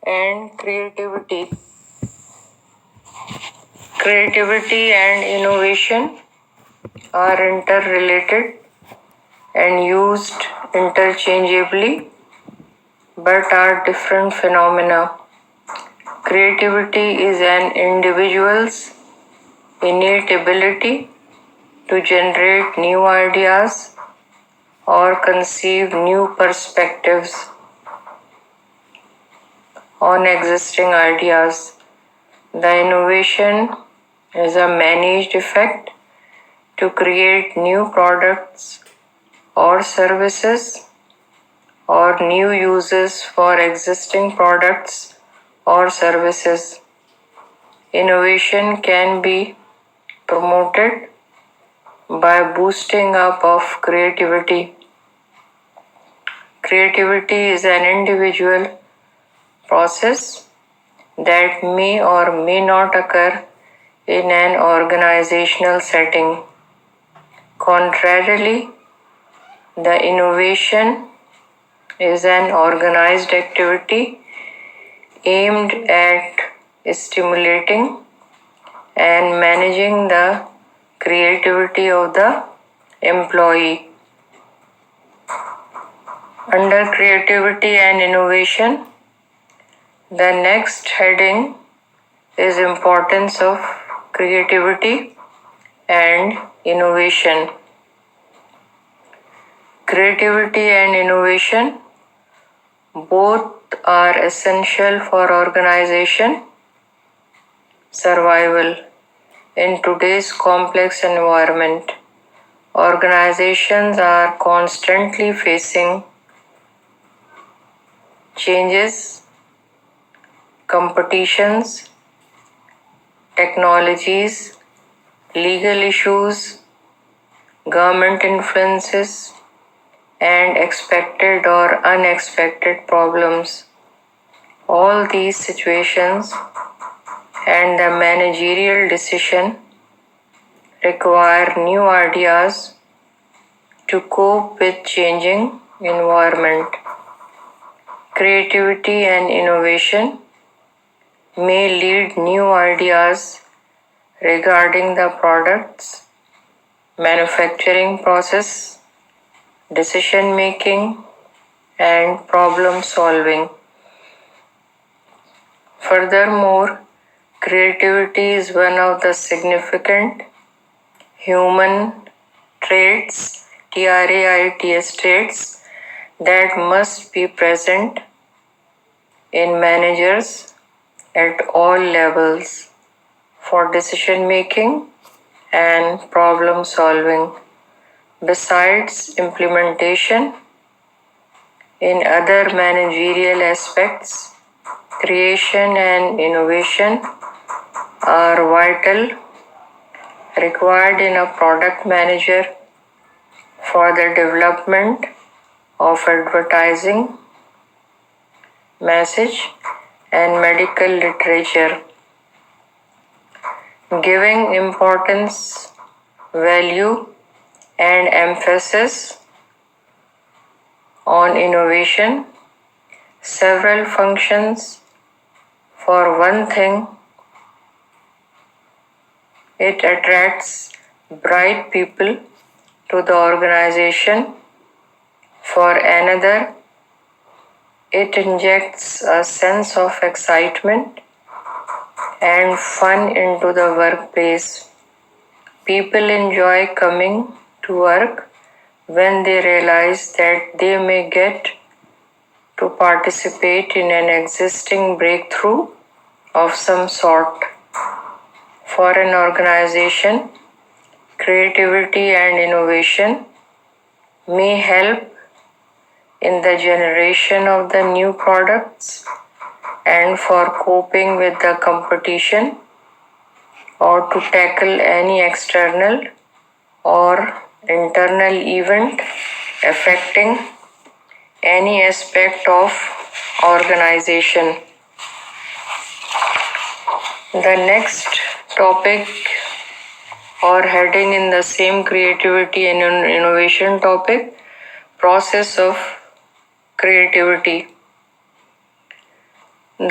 and creativity. Creativity and innovation are interrelated and used interchangeably but are different phenomena. Creativity is an individual's innate ability to generate new ideas or conceive new perspectives on existing ideas. The innovation is a managed effect to create new products or services or new uses for existing products or services. Innovation can be promoted by boosting up of creativity. Creativity is an individual process that may or may not occur in an organizational setting. Contrarily, the innovation is an organized activity aimed at stimulating and managing the creativity of the employee. Under creativity and innovation, the next heading is importance of creativity and innovation. Creativity and innovation both are essential for organization survival in today's complex environment. Organizations are constantly facing changes, competitions, technologies, legal issues, government influences, and expected or unexpected problems. All these situations and the managerial decision require new ideas to cope with changing environment. Creativity and innovation may lead new ideas regarding the products, manufacturing process, decision making, and problem solving. Furthermore, creativity is one of the significant human traits, traits, that must be present in managers at all levels for decision making and problem solving. Besides implementation in other managerial aspects, creation and innovation are vital, required in a product manager for the development of advertising, message, and medical literature. Giving importance, value, and emphasis on innovation, several functions. For one thing, it attracts bright people to the organization. For another, it injects a sense of excitement and fun into the workplace. People enjoy coming to work when they realize that they may get to participate in an existing breakthrough of some sort. For an organization, creativity and innovation may help in the generation of the new products and for coping with the competition or to tackle any external or internal event affecting any aspect of organization. The next topic or heading in the same creativity and innovation topic, process of creativity.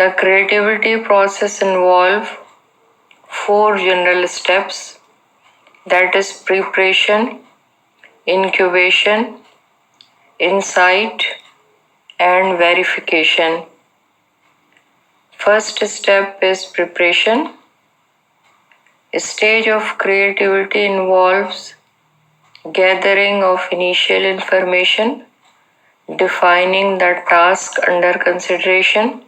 The creativity process involves 4 general steps, that is preparation, incubation, insight, and verification. First step is preparation. A stage of creativity involves gathering of initial information, defining the task under consideration,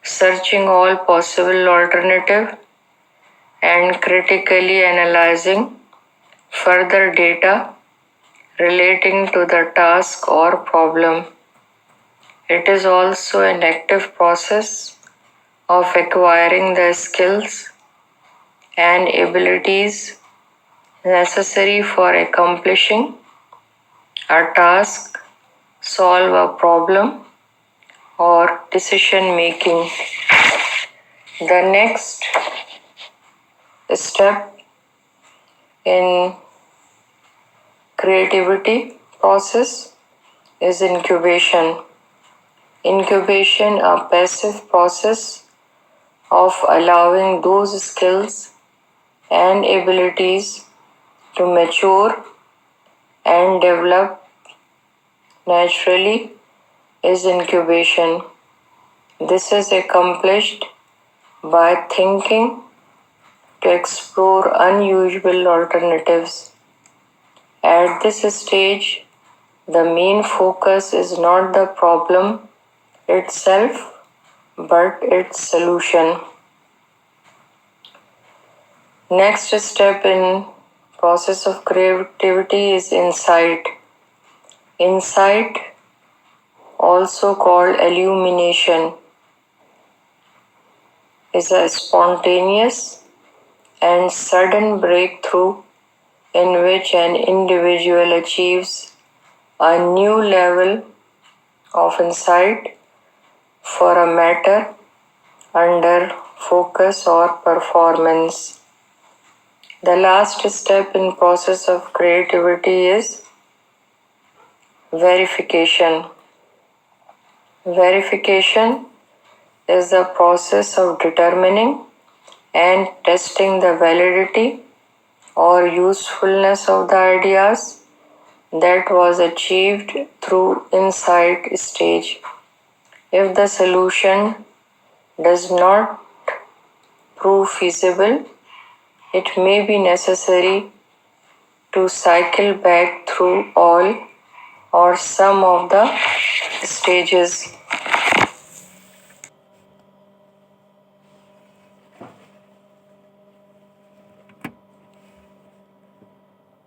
searching all possible alternatives, and critically analyzing further data relating to the task or problem. It is also an active process of acquiring the skills and abilities necessary for accomplishing a task, solve a problem, or decision making. The next step in creativity process is incubation. Incubation, a passive process of allowing those skills and abilities to mature and develop naturally, is incubation. This is accomplished by thinking to explore unusual alternatives. At this stage, the main focus is not the problem itself, but its solution. Next step in process of creativity is insight. Insight, also called illumination, is a spontaneous and sudden breakthrough in which an individual achieves a new level of insight for a matter under focus or performance. The last step in process of creativity is verification. Verification is the process of determining and testing the validity or usefulness of the ideas that was achieved through insight stage. If the solution does not prove feasible, it may be necessary to cycle back through all or some of the stages.